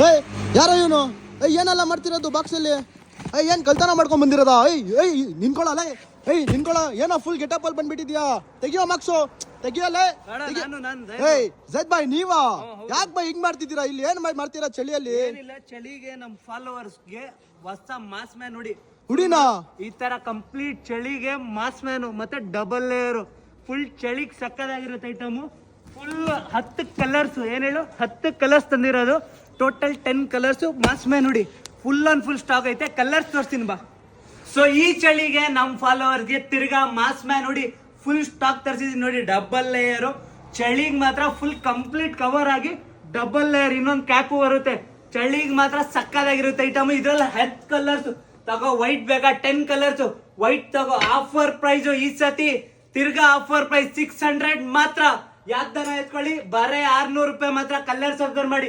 ಏಯ್ ಯಾರೋ ಇವನು? ಏನೆಲ್ಲ ಮಾಡ್ತಿರೋದು ಬಾಕ್ಸಲ್ಲಿ? ಏನ್ ಕಳ್ತನ ಮಾಡ್ಕೊಂಡ್ ಬಂದಿರೋದಾ? ನಿನ್ಕೊಳಲ್ಲ. ನಿನ್ಕೊಳ ಏನೋ ಫುಲ್ ಗೆಟಪ್ ಅಲ್ಲಿ ಬಂದ್ಬಿಟ್ಟಿದ್ಯಾ? ತೆಗಿಯೋ ಮಾರ್ಕ್ಸು, ತೆಗಿಯಲ್ಲೇ. ಜೈದ್ ಬಾಯ್ ನೀವಾ? ಯಾಕೆ ಬಾಯ್ ಹಿಂಗ್ ಮಾಡ್ತಿದ್ದೀರಾ? ಇಲ್ಲಿ ಏನ್ ಮಾಡ್ತೀರಾ ಚಳಿಯಲ್ಲಿ? ಏನಿಲ್ಲ, ಚಳಿಗೆ ನಮ್ ಫಾಲೋವರ್ಸ್ಗೆ ಹೊಸ ಮಾಸ್ ಮ್ಯಾನ್ ನೋಡಿ ಹುಡಿನಾ ಈ ತರ ಕಂಪ್ಲೀಟ್ ಚಳಿಗೆ ಮಾಸ್ ಮ್ಯಾನ್ ಮತ್ತೆ ಡಬಲ್ ಲೇಯರ್ ಫುಲ್ ಚಳಿಗೆ ಸಕ್ಕದಾಗಿರುತ್ತೆ ಐಟಮು. ಫುಲ್ 10 ಕಲರ್ಸ್, ಏನ್ ಹೇಳು 10 ಕಲರ್ಸ್ ತಂದಿರೋದು. ಟೋಟಲ್ 10 ಕಲರ್ಸ್ ಮಾಸ್ ಮ್ಯಾನ್ ನೋಡಿ ಫುಲ್ ಅಂಡ್ ಫುಲ್ ಸ್ಟಾಕ್ ಐತೆ. ಕಲರ್ಸ್ ತೋರಿಸ್ತೀನಿ ಬಾ. ಸೊ ಈ ಚಳಿಗೆ ನಮ್ ಫಾಲೋವರ್ಸ್ಗೆ ತಿರ್ಗಾ ಮಾಸ್ ಮ್ಯಾನ್ ನೋಡಿ ಫುಲ್ ಸ್ಟಾಕ್ ತರಿಸಿದೀನಿ ನೋಡಿ. ಡಬಲ್ ಲೇಯರ್ ಚಳಿಗೆ ಮಾತ್ರ ಫುಲ್ ಕಂಪ್ಲೀಟ್ ಕವರ್ ಆಗಿ ಡಬಲ್ ಲೇಯರ್ ಇನ್ನೊಂದು ಕ್ಯಾಪು ಬರುತ್ತೆ. ಚಳಿಗೆ ಮಾತ್ರ ಸಕ್ಕದಾಗಿರುತ್ತೆ ಐಟಮ್. ಇದ್ರಲ್ಲಿ 10 ಕಲರ್ಸ್ ತಗೋ. ವೈಟ್ ಬೇಕಾ? 10 ಕಲರ್ಸ್ ವೈಟ್ ತಗೋ. ಆಫರ್ ಪ್ರೈಸ್ ಈ ಸತಿ ತಿರ್ಗಾ ಆಫರ್ ಪ್ರೈಸ್ 600 ಮಾತ್ರ. ಯಾವ್ದನ ಎತ್ಕೊಳ್ಳಿ, ಬರೇ 600 ರೂಪಾಯಿ ಮಾತ್ರ. ಕಲರ್ಸ್ ಅಬ್ಸರ್ವ್ ಮಾಡಿ,